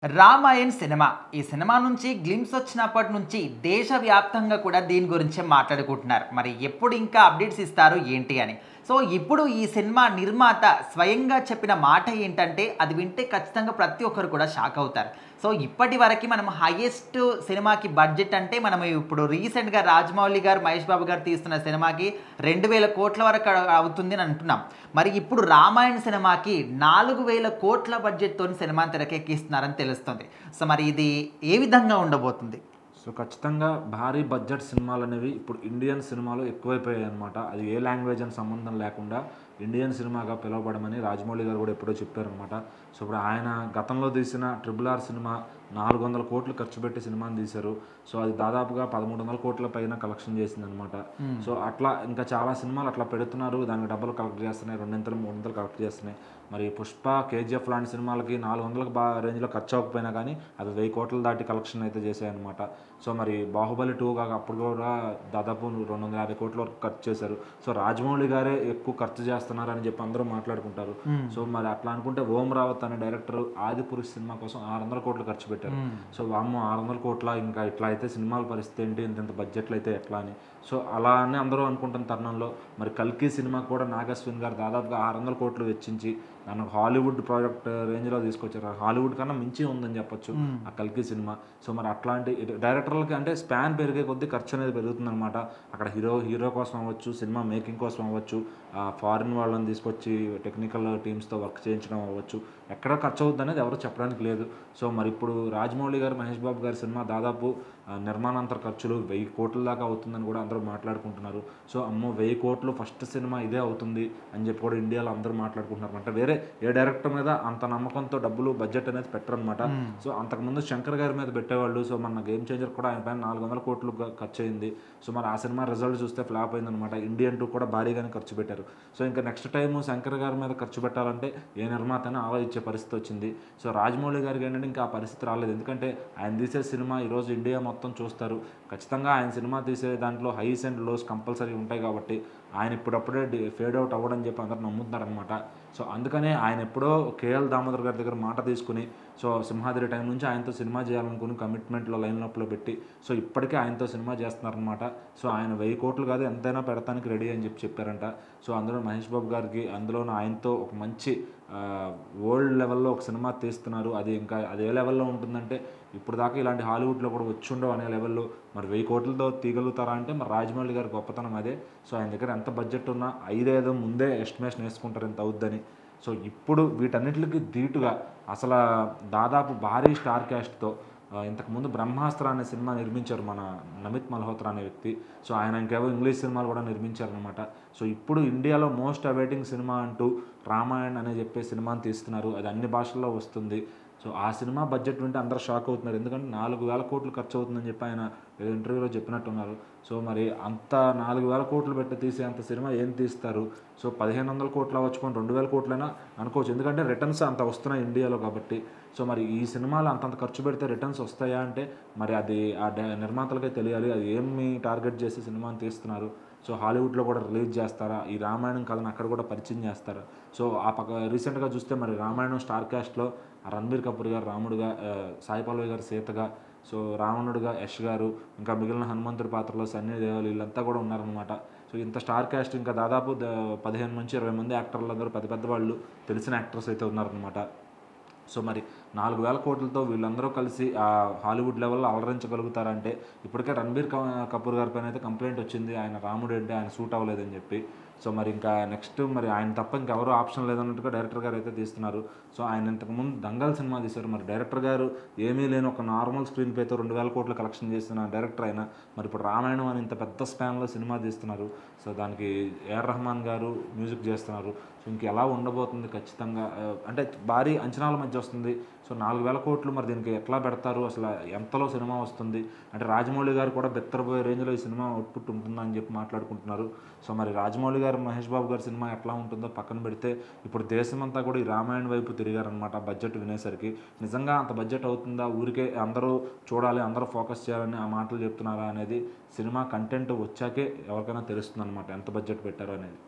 Ramayan cinema. ఈ cinema నుంచి glimpse వచ్చినప్పటి నుంచి దేశవ్యాప్తంగా కూడా దీని గురించే మాట్లాడుకుంటున్నారు. మరి ఎప్పుడు ఇంకా అప్డేట్స్ ఇస్తారు ఏంటి అని. సో, ఇప్పుడు ఈ సినిమా నిర్మాత స్వయంగా చెప్పిన మాట ఏంటంటే, అది వింటే ఖచ్చితంగా ప్రతి ఒక్కరు కూడా షాక్ అవుతారు. సో, ఇప్పటివరకి మనం హైయెస్ట్ సినిమాకి బడ్జెట్ అంటే మనం ఇప్పుడు రీసెంట్‌గా రాజమౌళి గారు, మహేష్ బాబు గారు తీస్తున్న సినిమాకి 2000 కోట్ల వరకు అవుతుంది అని అంటున్నాం. మరి ఇప్పుడు రామాయణ సినిమాకి 4000 కోట్ల బడ్జెట్‌తోని సినిమాని తెరకెక్కిస్తున్నారని తెలుస్తుంది. సో, మరి ఇది ఏ విధంగా ఉండబోతుంది? సో ఖచ్చితంగా భారీ బడ్జెట్ సినిమాలనేవి ఇప్పుడు ఇండియన్ సినిమాలో ఎక్కువైపోయాయి అనమాట. అది ఏ లాంగ్వేజ్ అని సంబంధం లేకుండా ఇండియన్ సినిమాగా పిలువబడమని రాజమౌళి గారు కూడా ఎప్పుడో చెప్పారనమాట. సో ఇప్పుడు ఆయన గతంలో తీసిన ట్రిపుల్ ఆర్ సినిమా 400 కోట్లు ఖర్చు పెట్టి సినిమాని తీశారు. సో అది దాదాపుగా 1300 కోట్ల పైన కలెక్షన్ చేసిందనమాట. సో అట్లా ఇంకా చాలా సినిమాలు అట్లా పెడుతున్నారు, దానికి డబ్బులు కలెక్ట్ చేస్తున్నాయి, 200 300 కలెక్ట్ చేస్తున్నాయి. మరి పుష్ప, కేజీఎఫ్ లాంటి సినిమాలకి 400 రేంజ్లో ఖర్చు అవ్వకపోయినా కానీ అవి 1000 కోట్ల దాటి కలెక్షన్ అయితే చేశాయన్నమాట. సో మరి బాహుబలి 2 కాక అప్పుడు కూడా దాదాపు 250 కోట్ల వరకు ఖర్చు చేశారు. సో రాజమౌళి గారే ఎక్కువ ఖర్చు చేస్తున్నారు అని చెప్పి అందరూ మాట్లాడుకుంటారు. సో మరి అట్లా అనుకుంటే ఓం రావత్ అనే డైరెక్టర్ ఆదిపురుష్ సినిమా కోసం 600 కోట్లు ఖర్చు పెట్టారు. సో వామ్మో 600 కోట్ల, ఇంకా ఇట్లా అయితే సినిమాల పరిస్థితి ఏంటి, ఇంత బడ్జెట్లు అయితే ఎట్లా అని. సో అలా అని అందరూ అనుకుంటున్న తరుణంలో మరి కల్కి సినిమా కూడా నాగశ్విన్ గారు దాదాపుగా 600 కోట్లు వెచ్చించి దాన్ని హాలీవుడ్ ప్రాజెక్ట్ రేంజ్లో తీసుకొచ్చారు. హాలీవుడ్ కన్నా మించి ఉందని చెప్పొచ్చు ఆ కల్కి సినిమా. సో మరి అట్లాంటి డైరెక్టర్లకి అంటే స్పాన్ పెరిగే కొద్దీ ఖర్చు అనేది పెరుగుతుందన్నమాట. అక్కడ హీరో కోసం అవ్వచ్చు, సినిమా మేకింగ్ కోసం అవ్వచ్చు, ఫారిన్ వాళ్ళని తీసుకొచ్చి టెక్నికల్ టీమ్స్తో వర్క్ చేయించడం అవ్వచ్చు, ఎక్కడ ఖర్చు అవుతుంది అనేది ఎవరు చెప్పడానికి లేదు. సో మరి ఇప్పుడు రాజమౌళి గారు, మహేష్ బాబు గారి సినిమా దాదాపు నిర్మాణాంతర ఖర్చులు 1000 కోట్ల దాకా అవుతుందని కూడా అందరూ మాట్లాడుకుంటున్నారు. సో అమ్మో 1000 కోట్లు ఫస్ట్ సినిమా ఇదే అవుతుంది అని చెప్పి కూడా ఇండియాలో అందరూ మాట్లాడుకుంటున్నారు. అంటే వేరే ఏ డైరెక్టర్ మీద అంత నమ్మకంతో డబ్బులు బడ్జెట్ అనేది పెట్టరనమాట. సో అంతకుముందు శంకర్ గారి మీద పెట్టేవాళ్ళు. సో మన గేమ్ చేంజర్ కూడా ఆయన పైన 400 కోట్లు ఖర్చు అయింది. సో మరి ఆ సినిమా రిజల్ట్ చూస్తే ఫ్లాప్ అయిందనమాట. ఇండియన్ 2 కూడా భారీగానే ఖర్చు పెట్టారు. సో ఇంకా నెక్స్ట్ టైం శంకర్ గారి మీద ఖర్చు పెట్టాలంటే ఏ నిర్మాతనే ఆలోచించే పరిస్థితి వచ్చింది. సో రాజమౌళి గారికి ఏంటంటే ఇంకా ఆ పరిస్థితి రాలేదు. ఎందుకంటే ఆయన తీసే సినిమా ఈరోజు ఇండియా మొత్తం చూస్తారు. ఖచ్చితంగా ఆయన సినిమా తీసే దాంట్లో హైస్ అండ్ లోస్ కంపల్సరీ ఉంటాయి కాబట్టి ఆయన ఇప్పుడప్పుడే ఫేడ్ అవుట్ అవ్వడం చెప్పి అందరూ నమ్ముతున్నారనమాట. సో అందుకనే ఆయన ఎప్పుడో కేఎల్ దామోదర్ గారి దగ్గర మాట తీసుకుని, సో సింహాద్రి టైం నుంచి ఆయనతో సినిమా చేయాలనుకుని కమిట్మెంట్లో లైన్అప్లో పెట్టి, సో ఇప్పటికే ఆయనతో సినిమా చేస్తున్నారనమాట. సో ఆయన 1000 కోట్లు కాదు ఎంతైనా పెడతానికి రెడీ అని చెప్పారంట. సో అందులో మహేష్ బాబు గారికి అందులోనూ ఆయనతో ఒక మంచి వరల్డ్ లెవెల్లో ఒక సినిమా తీస్తున్నారు. అది ఇంకా అది ఏ లెవెల్లో ఉంటుందంటే ఇప్పుడు దాకా ఇలాంటి హాలీవుడ్లో కూడా వచ్చుండవు అనే లెవెల్లో. మరి 1000 కోట్లతో తీయగలుగుతారా అంటే మరి రాజమౌళి గారి గొప్పతనం అదే. సో ఆయన దగ్గర ఎంత బడ్జెట్ ఉన్నా 5 ముందే ఎస్టిమేషన్ వేసుకుంటారు ఎంత అవుద్దని. సో ఇప్పుడు వీటన్నిటికి ధీటుగా అసలు దాదాపు భారీ స్టార్ క్యాస్ట్తో ఇంతకుముందు బ్రహ్మాస్త్ర అనే సినిమా నిర్మించారు మన నమిత్ మల్హోత్రా అనే వ్యక్తి. సో ఆయన ఇంకేవో ఇంగ్లీష్ సినిమాలు కూడా నిర్మించారనమాట. సో ఇప్పుడు ఇండియాలో మోస్ట్ అవైటింగ్ సినిమా అంటూ రామాయణ్ అనే చెప్పే సినిమాని తీస్తున్నారు. అది అన్ని భాషల్లో వస్తుంది. సో ఆ సినిమా బడ్జెట్ వింటే అందరూ షాక్ అవుతున్నారు. ఎందుకంటే 4000 కోట్లు ఖర్చు అవుతుందని చెప్పి ఆయన ఇంటర్వ్యూలో చెప్పినట్టున్నారు. సో మరి అంత 4000 కోట్లు పెట్టి తీసే అంత సినిమా ఏం తీస్తారు? సో 1500 కోట్లు అవ్వచ్చుకొని 2000 కోట్లైనా అనుకోవచ్చు. ఎందుకంటే రిటర్న్స్ అంత వస్తున్నాయి ఇండియాలో కాబట్టి. సో మరి ఈ సినిమాలు అంతంత ఖర్చు పెడితే రిటర్న్స్ వస్తాయా అంటే మరి అది ఆ నిర్మాతలకే తెలియాలి. అది ఏమి టార్గెట్ చేసి సినిమాని తీస్తున్నారు. సో హాలీవుడ్లో కూడా రిలీజ్ చేస్తారా, ఈ రామాయణం కథను అక్కడ కూడా పరిచయం చేస్తారా? సో ఆ రీసెంట్గా చూస్తే మరి రామాయణం స్టార్ క్యాస్ట్లో రణబీర్ కపూర్ గారు రాముడుగా, సాయి పల్లవి గారు సీతగా, సో రావణుడుగా యష్ గారు, ఇంకా మిగిలిన హనుమంతుడి పాత్రలో సన్నీ దేవల్, వీళ్ళంతా కూడా ఉన్నారనమాట. సో ఇంత స్టార్ క్యాస్ట్ ఇంకా దాదాపు 15 నుంచి 20 మంది యాక్టర్లు అందరూ పెద్ద వాళ్ళు తెలిసిన యాక్టర్స్ అయితే ఉన్నారనమాట. సో మరి 4000 కోట్లతో వీళ్ళందరూ కలిసి ఆ హాలీవుడ్ లెవెల్లో అలరించగలుగుతారంటే ఇప్పటికే రణబీర్ కపూర్ గారి పైన అయితే కంప్లైంట్ వచ్చింది, ఆయన రాముడు అంటే ఆయన సూట్ అవ్వలేదని చెప్పి. సో మరి ఇంకా నెక్స్ట్ మరి ఆయన తప్ప ఇంకెవరూ ఆప్షన్ లేదన్నట్టుగా డైరెక్టర్ గారు అయితే తీస్తున్నారు. సో ఆయన ఇంతకుముందు దంగల్ సినిమా తీశారు. మరి డైరెక్టర్ గారు ఏమీ లేని ఒక నార్మల్ స్క్రీన్ ప్లేతో 2000 కోట్లు కలెక్షన్ చేసిన డైరెక్టర్ అయినా మరి ఇప్పుడు రామాయణం అని ఇంత పెద్ద స్పాన్లో సినిమా తీస్తున్నారు. సో దానికి ఏఆర్ రెహమాన్ గారు మ్యూజిక్ చేస్తున్నారు. సో ఇంక ఎలా ఉండబోతుంది ఖచ్చితంగా అంటే భారీ అంచనాల మధ్య వస్తుంది. సో 4000 కోట్లు మరి దీనికి ఎట్లా పెడతారు, అసలు ఎంతలో సినిమా వస్తుంది అంటే రాజమౌళి గారు కూడా బెత్తరపోయే రేంజ్లో ఈ సినిమా అవుట్పుట్ ఉంటుందని చెప్పి మాట్లాడుకుంటున్నారు. సో మరి రాజమౌళి గారు, మహేష్ బాబు గారి సినిమా ఎట్లా ఉంటుందో పక్కన పెడితే ఇప్పుడు దేశమంతా కూడా ఈ రామాయణ వైపు తిరిగారనమాట బడ్జెట్ వినేసరికి. నిజంగా అంత బడ్జెట్ అవుతుందా, ఊరికే అందరూ చూడాలి, అందరూ ఫోకస్ చేయాలని ఆ మాటలు చెప్తున్నారా అనేది సినిమా కంటెంట్ వచ్చాకే ఎవరికైనా తెలుస్తుంది అనమాట ఎంత బడ్జెట్ పెట్టారో అనేది.